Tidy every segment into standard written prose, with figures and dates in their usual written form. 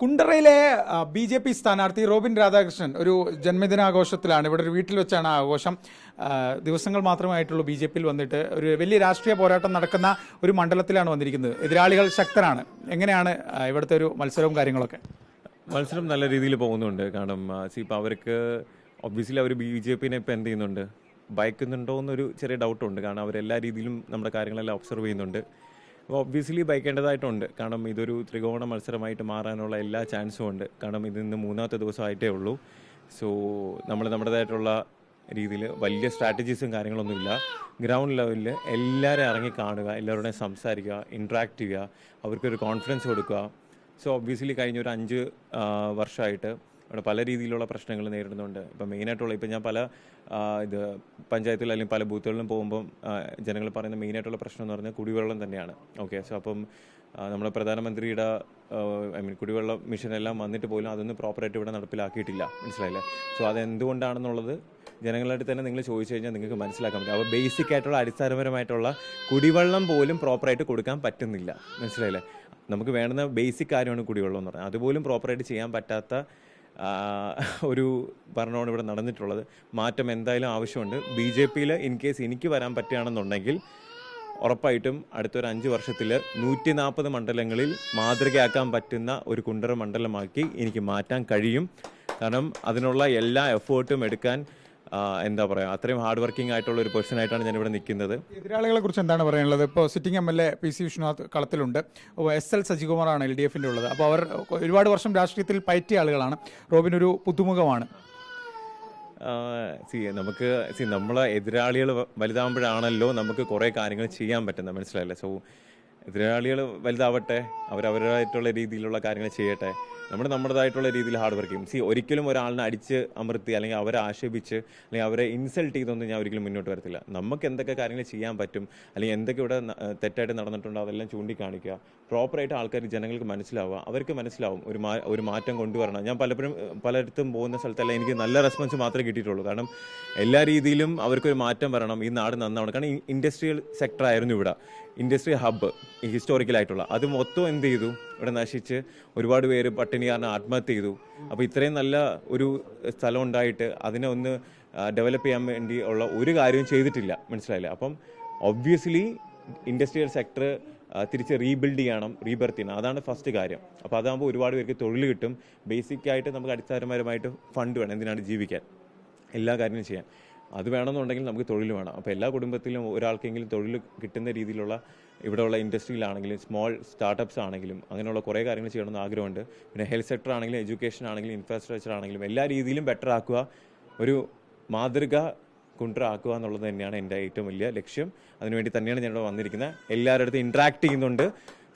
കുണ്ടറയിലെ BJP സ്ഥാനാർത്ഥി Robin Radhakrishnan ഒരു ജന്മദിനാഘോഷത്തിലാണ്. ഇവിടെ ഒരു വീട്ടിൽ വെച്ചാണ് ആഘോഷം. ദിവസങ്ങൾ മാത്രമായിട്ടുള്ളൂ BJP വന്നിട്ട്. ഒരു വലിയ രാഷ്ട്രീയ പോരാട്ടം നടക്കുന്ന ഒരു മണ്ഡലത്തിലാണ് വന്നിരിക്കുന്നത്. എതിരാളികൾ ശക്തരാണ്. എങ്ങനെയാണ് ഇവിടുത്തെ ഒരു മത്സരവും കാര്യങ്ങളൊക്കെ? മത്സരം നല്ല രീതിയിൽ പോകുന്നുണ്ട്. കാരണം ഇപ്പോൾ അവർക്ക് ഒബ്വിയസ്ലി അവർ BJP ഇപ്പോൾ എന്ത് ചെയ്യുന്നുണ്ട്, ഭയക്കുന്നുണ്ടോ എന്നൊരു ചെറിയ ഡൗട്ടുണ്ട്. കാരണം അവരെല്ലാ രീതിയിലും നമ്മുടെ കാര്യങ്ങളെല്ലാം ഒബ്സർവ് ചെയ്യുന്നുണ്ട്. അപ്പോൾ ഒബ്വിയസ്ലി ഭയക്കേണ്ടതായിട്ടുണ്ട്. കാരണം ഇതൊരു ത്രികോണ മത്സരമായിട്ട് മാറാനുള്ള എല്ലാ ചാൻസും ഉണ്ട്. കാരണം ഇതിന്ന് മൂന്നാമത്തെ ദിവസമായിട്ടേ ഉള്ളൂ. സോ നമ്മുടേതായിട്ടുള്ള രീതിയിൽ വലിയ സ്ട്രാറ്റജീസും കാര്യങ്ങളൊന്നുമില്ല. ഗ്രൗണ്ട് ലെവലിൽ എല്ലാവരും ഇറങ്ങി കാണുക, എല്ലാവരുടെയും സംസാരിക്കുക, ഇൻട്രാക്ട് ചെയ്യുക, അവർക്കൊരു കോൺഫിഡൻസ് കൊടുക്കുക. സോ ഒബ്വിയസ്ലി കഴിഞ്ഞ ഒരു 5 വർഷമായിട്ട് അവിടെ പല രീതിയിലുള്ള പ്രശ്നങ്ങൾ നേരിടുന്നുണ്ട്. ഇപ്പം മെയിനായിട്ടുള്ള ഇപ്പം ഞാൻ പല പഞ്ചായത്തിൽ അല്ലെങ്കിൽ പല ബൂത്തുകളിലും പോകുമ്പം ജനങ്ങൾ പറയുന്ന മെയിനായിട്ടുള്ള പ്രശ്നം എന്ന് പറഞ്ഞാൽ കുടിവെള്ളം തന്നെയാണ്. ഓക്കെ, സോ അപ്പം നമ്മുടെ പ്രധാനമന്ത്രിയുടെ കുടിവെള്ള മിഷനെല്ലാം വന്നിട്ട് പോലും അതൊന്നും പ്രോപ്പറായിട്ട് ഇവിടെ നടപ്പിലാക്കിയിട്ടില്ല. മനസ്സിലായില്ലേ? സോ അതെന്തുകൊണ്ടാണെന്നുള്ളത് ജനങ്ങളായിട്ട് തന്നെ നിങ്ങൾ ചോദിച്ചു കഴിഞ്ഞാൽ നിങ്ങൾക്ക് മനസ്സിലാക്കാൻ പറ്റും. അപ്പോൾ ബേസിക് ആയിട്ടുള്ള അടിസ്ഥാനപരമായിട്ടുള്ള കുടിവെള്ളം പോലും പ്രോപ്പറായിട്ട് കൊടുക്കാൻ പറ്റുന്നില്ല. മനസ്സിലായില്ലേ? നമുക്ക് വേണ്ടുന്ന ബേസിക് കാര്യമാണ് കുടിവെള്ളം എന്ന് പറഞ്ഞാൽ. അതുപോലും പ്രോപ്പറായിട്ട് ചെയ്യാൻ പറ്റാത്ത ഒരു ഭരണമാണ് ഇവിടെ നടന്നിട്ടുള്ളത്. മാറ്റം എന്തായാലും ആവശ്യമുണ്ട്. BJPയിൽ ഇൻ കേസ് എനിക്ക് വരാൻ പറ്റുകയാണെന്നുണ്ടെങ്കിൽ ഉറപ്പായിട്ടും അടുത്തൊരു 5 വർഷത്തിൽ 140 മണ്ഡലങ്ങളിൽ മാതൃകയാക്കാൻ പറ്റുന്ന ഒരു കുണ്ടറ മണ്ഡലമാക്കി എനിക്ക് മാറ്റാൻ കഴിയും. കാരണം അതിനുള്ള എല്ലാ എഫേർട്ടും എടുക്കാൻ എന്താ പറയുക, അത്രയും ഹാർഡ് വർക്കിംഗ് ആയിട്ടുള്ള ഒരു പേഴ്സൺ ആയിട്ടാണ് ഞാനിവിടെ നിൽക്കുന്നത്. എതിരാളികളെ കുറിച്ച് എന്താണ് പറയാനുള്ളത്? ഇപ്പോൾ സിറ്റിംഗ് MLA PC വിശ്വനാഥ് കളത്തിലുണ്ട്. SL സജികുമാറാണ് LDFൻ്റെ ഉള്ളത്. അപ്പോൾ അവർ ഒരുപാട് വർഷം രാഷ്ട്രീയത്തിൽ പയറ്റിയ ആളുകളാണ്. റോബിൻ ഒരു പുതുമുഖമാണ്. നമുക്ക് നമ്മളെ എതിരാളികൾ വലുതാകുമ്പോഴാണല്ലോ നമുക്ക് കുറേ കാര്യങ്ങൾ ചെയ്യാൻ പറ്റുന്നത്. മനസ്സിലായില്ലേ? സോ എതിരാളികൾ വലുതാവട്ടെ, അവരവരുടേതായിട്ടുള്ള രീതിയിലുള്ള കാര്യങ്ങൾ ചെയ്യട്ടെ, നമ്മുടേതായിട്ടുള്ള രീതിയിൽ ഹാർഡ് വർക്ക് ചെയ്യും. ഒരിക്കലും ഒരാളിനെ അടിച്ച് അമർത്തി അല്ലെങ്കിൽ അവരെ ആക്ഷേപിച്ച് അല്ലെങ്കിൽ അവരെ ഇൻസൾട്ട് ചെയ്തൊന്നും ഞാൻ ഒരിക്കലും മുന്നോട്ട് വരത്തില്ല. നമുക്ക് എന്തൊക്കെ കാര്യങ്ങൾ ചെയ്യാൻ പറ്റും അല്ലെങ്കിൽ എന്തൊക്കെ ഇവിടെ തെറ്റായിട്ട് നടന്നിട്ടുണ്ടോ അതെല്ലാം ചൂണ്ടിക്കാണിക്കുക. പ്രോപ്പറായിട്ട് ആൾക്കാർ ജനങ്ങൾക്ക് മനസ്സിലാവുക, അവർക്ക് മനസ്സിലാവും ഒരു മാറ്റം കൊണ്ടുവരണം. ഞാൻ പലയിടത്തും പോകുന്ന സ്ഥലത്തെല്ലാം എനിക്ക് നല്ല റെസ്പോൺസ് മാത്രമേ കിട്ടിയിട്ടുള്ളൂ. കാരണം എല്ലാ രീതിയിലും അവർക്കൊരു മാറ്റം വരണം, ഈ നാട് നന്നാവണം. കാരണം ഇൻഡസ്ട്രിയൽ സെക്ടർ ആയിരുന്നു ഇവിടെ, ഇൻഡസ്ട്രി ഹബ്ബ് ഹിസ്റ്റോറിക്കലായിട്ടുള്ള. അത് മൊത്തം എന്ത് ചെയ്തു, ഇവിടെ നശിച്ച് ഒരുപാട് പേര് പട്ടിണി കാരണം ആത്മഹത്യ ചെയ്തു. അപ്പോൾ ഇത്രയും നല്ല ഒരു സ്ഥലം ഉണ്ടായിട്ട് അതിനെ ഒന്ന് ഡെവലപ്പ് ചെയ്യാൻ വേണ്ടി ഉള്ള ഒരു കാര്യവും ചെയ്തിട്ടില്ല. മനസ്സിലായില്ല? അപ്പം ഒബ്വിയസ്ലി ഇൻഡസ്ട്രിയൽ സെക്ടർ തിരിച്ച് റീബിൽഡ് ചെയ്യണം, റീബർത്ത് ചെയ്യണം. അതാണ് ഫസ്റ്റ് കാര്യം. അപ്പോൾ അതാകുമ്പോൾ ഒരുപാട് പേർക്ക് തൊഴിൽ കിട്ടും. ബേസിക്കായിട്ട് നമുക്ക് അടിസ്ഥാനപരമായിട്ട് ഫണ്ട് വേണം, എന്തിനാണ് ജീവിക്കാൻ, എല്ലാ കാര്യങ്ങളും ചെയ്യാൻ. അത് വേണമെന്നുണ്ടെങ്കിൽ നമുക്ക് തൊഴിൽ വേണം. അപ്പോൾ എല്ലാ കുടുംബത്തിലും ഒരാൾക്കെങ്കിലും തൊഴിൽ കിട്ടുന്ന രീതിയിലുള്ള ഇവിടെയുള്ള ഇൻഡസ്ട്രിയിലാണെങ്കിലും സ്മോൾ സ്റ്റാർട്ടപ്സ് ആണെങ്കിലും അങ്ങനെയുള്ള കുറേ കാര്യങ്ങൾ ചെയ്യണമെന്ന് ആഗ്രഹമുണ്ട്. പിന്നെ ഹെൽത്ത് സെക്ടർ ആണെങ്കിലും എഡ്യൂക്കേഷൻ ആണെങ്കിലും ഇൻഫ്രാസ്ട്രക്ചർ ആണെങ്കിലും എല്ലാ രീതിയിലും ബെറ്റർ ആക്കുക, ഒരു മാതൃക കൊണ്ടുവരാക്കുക എന്നുള്ളത് തന്നെയാണ് എൻ്റെ ഏറ്റവും വലിയ ലക്ഷ്യം. അതിനുവേണ്ടി തന്നെയാണ് ഞാനിവിടെ വന്നിരിക്കുന്നത്. എല്ലാവരുടെ അടുത്തും ഇൻട്രാക്ട് ചെയ്യുന്നുണ്ട്,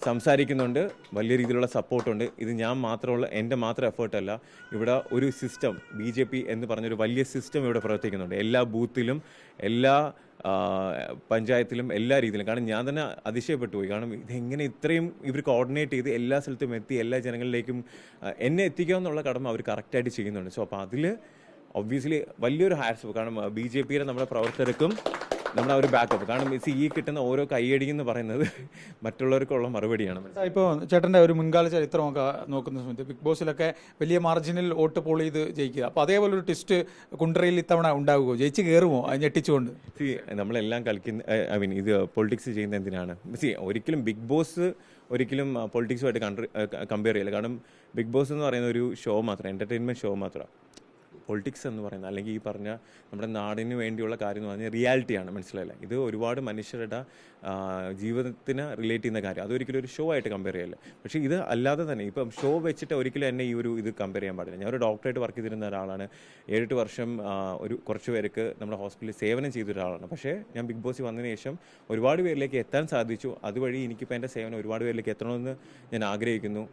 സംസാരിക്കുന്നുണ്ട്, വലിയ രീതിയിലുള്ള സപ്പോർട്ടുണ്ട്. ഇത് ഞാൻ മാത്രമുള്ള എൻ്റെ മാത്രം എഫേർട്ടല്ല. ഇവിടെ ഒരു സിസ്റ്റം BJP എന്ന് പറഞ്ഞൊരു വലിയ സിസ്റ്റം ഇവിടെ പ്രവർത്തിക്കുന്നുണ്ട്. എല്ലാ ബൂത്തിലും എല്ലാ പഞ്ചായത്തിലും എല്ലാ രീതിയിലും. കാരണം ഞാൻ തന്നെ അതിശയപ്പെട്ടു പോയി. കാരണം ഇതെങ്ങനെ ഇത്രയും ഇവർ കോർഡിനേറ്റ് ചെയ്ത് എല്ലാ സ്ഥലത്തും എത്തി എല്ലാ ജനങ്ങളിലേക്കും എന്നെ എത്തിക്കുക എന്നുള്ള കടമ അവർ കറക്റ്റായിട്ട് ചെയ്യുന്നുണ്ട്. സോ അപ്പോൾ അതിൽ ഒബ്വിയസ്ലി വലിയൊരു ഹാറ്റ്സ്. കാരണം BJPയുടെ നമ്മുടെ പ്രവർത്തകർക്കും നമ്മുടെ ഒരു ബാക്കപ്പ്. കാരണം ഈ കിട്ടുന്ന ഓരോ കൈയടി എന്ന് പറയുന്നത് മറ്റുള്ളവർക്കുള്ള മറുപടിയാണ്. ഇപ്പോൾ ചേട്ടൻ്റെ ഒരു മുൻകാല ചരിത്രമൊക്കെ നോക്കുന്ന സമയത്ത് ബിഗ് ബോസിലൊക്കെ വലിയ മാർജിനിൽ വോട്ട് പോൾ ചെയ്ത് ജയിക്കുക. അപ്പോൾ അതേപോലെ ഒരു ടെസ്റ്റ് കുണ്ടറയിൽ ഇത്തവണ ഉണ്ടാകുമോ? ജയിച്ച് കയറുമോ അത് ഞെട്ടിച്ചുകൊണ്ട്? നമ്മളെല്ലാം കളിക്കുന്ന ഇത് പൊളിറ്റിക്സ് ചെയ്യുന്ന എന്തിനാണ്? ഒരിക്കലും ബിഗ് ബോസ് ഒരിക്കലും പൊളിറ്റിക്സുമായിട്ട് കമ്പയർ ചെയ്യില്ല. കാരണം ബിഗ് ബോസ് എന്ന് പറയുന്ന ഒരു ഷോ മാത്രം, എൻ്റർടൈൻമെൻറ്റ് ഷോ മാത്രമാണ്. പൊളിറ്റിക്സ് എന്ന് പറയുന്നത് അല്ലെങ്കിൽ ഈ പറഞ്ഞ നമ്മുടെ നാടിന് വേണ്ടിയുള്ള കാര്യം എന്ന് പറഞ്ഞാൽ റിയാലിറ്റിയാണ്. മനസ്സിലായില്ല? ഇത് ഒരുപാട് മനുഷ്യരുടെ ജീവിതത്തിന് റിലേറ്റ് ചെയ്യുന്ന കാര്യം. അതൊരിക്കലും ഒരു ഷോ ആയിട്ട് കമ്പയർ ചെയ്യില്ല. പക്ഷേ ഇത് അല്ലാതെ തന്നെ ഇപ്പം ഷോ വെച്ചിട്ട് ഒരിക്കലും എന്നെ ഇത് കമ്പയർ ചെയ്യാൻ പാടില്ല. ഞാൻ ഒരു ഡോക്ടറായിട്ട് വർക്ക് ചെയ്തിരുന്ന ഒരാളാണ്. 7-8 വർഷം കുറച്ച് പേർക്ക് നമ്മുടെ ഹോസ്പിറ്റലിൽ സേവനം ചെയ്ത ഒരാളാണ്. പക്ഷേ ഞാൻ ബിഗ് ബോസിൽ വന്നതിന് ശേഷം ഒരുപാട് പേരിലേക്ക് എത്താൻ സാധിച്ചു. അതുവഴി എനിക്കിപ്പോൾ എൻ്റെ സേവനം ഒരുപാട് പേരിലേക്ക് എത്തണമെന്ന് ഞാൻ ആഗ്രഹിക്കുന്നു.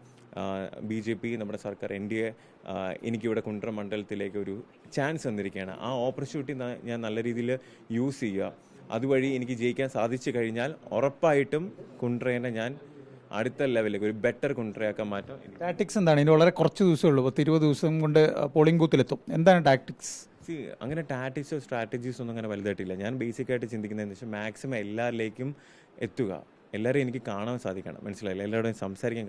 BJP നമ്മുടെ സർക്കാർ NDA എനിക്കിവിടെ കുണ്ടറ മണ്ഡലത്തിലേക്ക് ഒരു ചാൻസ് തന്നിരിക്കുകയാണ്. ആ ഓപ്പർച്യൂണിറ്റി ഞാൻ നല്ല രീതിയിൽ യൂസ് ചെയ്യുക. അതുവഴി എനിക്ക് ജയിക്കാൻ സാധിച്ചു കഴിഞ്ഞാൽ ഉറപ്പായിട്ടും കുണ്ടറേനെ ഞാൻ അടുത്ത ലെവലിലേക്ക് ഒരു ബെറ്റർ കുണ്ടറയാക്കാൻ മാറ്റും. ടാക്ടിക്സ് എന്താണ്? ഇനി വളരെ കുറച്ച് ദിവസമേ ഉള്ളൂ, 10-20 ദിവസം കൊണ്ട് പോളിംഗ് ബൂത്തിലെത്തും. എന്താണ് ടാക്ടിക്സ്? അങ്ങനെ ടാക്ടിക്സോ സ്ട്രാറ്റജീസോ ഒന്നും അങ്ങനെ വലുതായിട്ടില്ല. ഞാൻ ബേസിക്കായിട്ട് ചിന്തിക്കുന്നതെന്ന് വെച്ചാൽ മാക്സിമം എല്ലാവരിലേക്കും എത്തുക, എല്ലാവരെയും എനിക്ക് കാണാൻ സാധിക്കണം. മനസ്സിലായില്ല? എല്ലാവരുടെയും സംസാരിക്കാൻ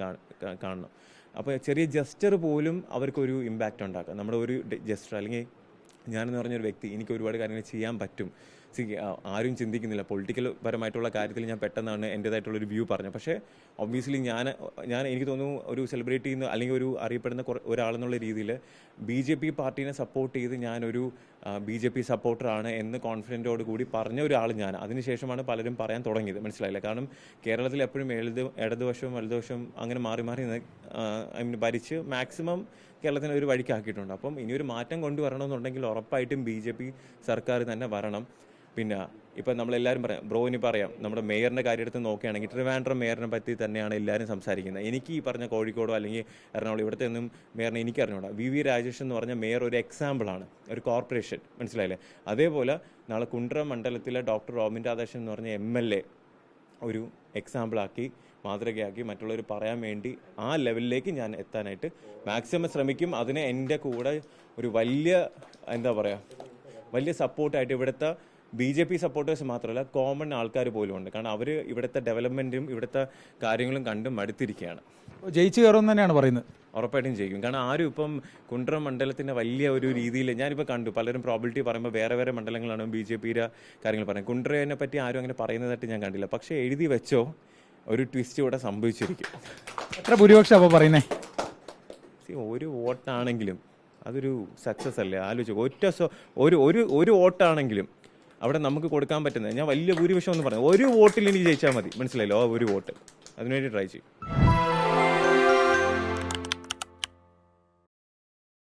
കാണണം. അപ്പോൾ ചെറിയ ജസ്റ്റർ പോലും അവർക്കൊരു ഇമ്പാക്റ്റ് ഉണ്ടാക്കാം. നമ്മുടെ ഒരു ജസ്റ്റർ, അല്ലെങ്കിൽ ഞാനെന്ന് പറഞ്ഞൊരു വ്യക്തി, എനിക്ക് ഒരുപാട് കാര്യങ്ങൾ ചെയ്യാൻ പറ്റും. ആരും ചിന്തിക്കുന്നില്ല. പൊളിറ്റിക്കൽ പരമായിട്ടുള്ള കാര്യത്തിൽ ഞാൻ പെട്ടെന്നാണ് എൻ്റേതായിട്ടുള്ളൊരു വ്യൂ പറഞ്ഞത്. പക്ഷേ ഒബ്വിയസ്ലി ഞാൻ എനിക്ക് തോന്നുന്നു ഒരു സെലിബ്രിറ്റി എന്ന് അല്ലെങ്കിൽ ഒരു അറിയപ്പെടുന്ന ഒരാളെന്നുള്ള രീതിയിൽ BJP പാർട്ടീനെ സപ്പോർട്ട് ചെയ്ത് ഞാനൊരു BJP സപ്പോർട്ടറാണ് എന്ന് കോൺഫിഡൻറ്റോട് കൂടി പറഞ്ഞ ഒരാൾ ഞാൻ. അതിനുശേഷമാണ് പലരും പറയാൻ തുടങ്ങിയത്, മനസ്സിലായില്ല. കാരണം കേരളത്തിൽ എപ്പോഴും ഇടതുവശവും വലതുവശവും അങ്ങനെ മാറി മാറി ഭരിച്ച് മാക്സിമം കേരളത്തിന് ഒരു വഴിക്കാക്കിയിട്ടുണ്ട്. അപ്പം ഇനിയൊരു മാറ്റം കൊണ്ടുവരണമെന്നുണ്ടെങ്കിൽ ഉറപ്പായിട്ടും BJP സർക്കാർ തന്നെ വരണം. പിന്നെ ഇപ്പം നമ്മളെല്ലാവരും പറയാം, ബ്രോയിനി പറയാം, നമ്മുടെ മേയറിൻ്റെ കാര്യം എടുത്ത് നോക്കുകയാണെങ്കിൽ ട്രിവാൻഡ്രം മേയറിനെ പറ്റി തന്നെയാണ് എല്ലാവരും സംസാരിക്കുന്നത്. എനിക്ക് ഈ പറഞ്ഞ കോഴിക്കോടോ അല്ലെങ്കിൽ എറണാകുളം ഇവിടുത്തെ ഒന്നും മേയറിനെ എനിക്ക് അറിഞ്ഞൂടാ. VV രാജേഷ് എന്ന് പറഞ്ഞ മേയർ ഒരു എക്സാമ്പിളാണ്, ഒരു കോർപ്പറേഷൻ, മനസ്സിലായില്ലേ. അതേപോലെ നാളെ കുണ്ട്രം മണ്ഡലത്തിലെ ഡോക്ടർ റോബിൻ രാധാകൃഷ്ണൻ എന്ന് പറഞ്ഞ MLA ഒരു എക്സാമ്പിളാക്കി മാതൃകയാക്കി മറ്റുള്ളവർ പറയാൻ വേണ്ടി ആ ലെവലിലേക്ക് ഞാൻ എത്താനായിട്ട് മാക്സിമം ശ്രമിക്കും. അതിന് എൻ്റെ കൂടെ ഒരു വലിയ സപ്പോർട്ടായിട്ട് ഇവിടുത്തെ BJP സപ്പോർട്ടേഴ്സ് മാത്രമല്ല കോമൺ ആൾക്കാർ പോലും ഉണ്ട്. കാരണം അവർ ഇവിടുത്തെ ഡെവലപ്മെൻറ്റും ഇവിടുത്തെ കാര്യങ്ങളും കണ്ട് മടുത്തിരിക്കുകയാണ്. ജയിച്ചു കയറുമെന്ന് തന്നെയാണ് പറയുന്നത്. ഉറപ്പായിട്ടും ചെയ്യും. കാരണം ആരും ഇപ്പം കുണ്ട്രം മണ്ഡലത്തിൻ്റെ വലിയ ഒരു രീതിയിൽ ഞാനിപ്പോൾ കണ്ടു പലരും പ്രോബിലിറ്റി പറയുമ്പോൾ വേറെ മണ്ഡലങ്ങളാണ് BJPയുടെ കാര്യങ്ങൾ പറയുന്നത്. കുണ്ട്രയെ പറ്റി ആരും അങ്ങനെ പറയുന്നതായിട്ട് ഞാൻ കണ്ടില്ല. പക്ഷേ എഴുതി വെച്ചോ ഒരു ട്വിസ്റ്റ് ഇവിടെ സംഭവിച്ചിരിക്കും. എത്ര ഭൂരിപക്ഷം അപ്പോൾ പറയുന്നത്? ഒരു വോട്ടാണെങ്കിലും അതൊരു സക്സസ് അല്ലേ? ആലോചിച്ചു, ഒരു വോട്ടാണെങ്കിലും അവിടെ നമുക്ക് കൊടുക്കാൻ പറ്റുന്നത്, ഞാൻ വലിയ ഭൂരിപക്ഷം എന്ന് പറഞ്ഞു, ഒരു വോട്ടിൽ എനിക്ക് ജയിച്ചാൽ മതി, മനസ്സിലായല്ലോ. ഒരു വോട്ട് അതിനുവേണ്ടി ട്രൈ ചെയ്യും.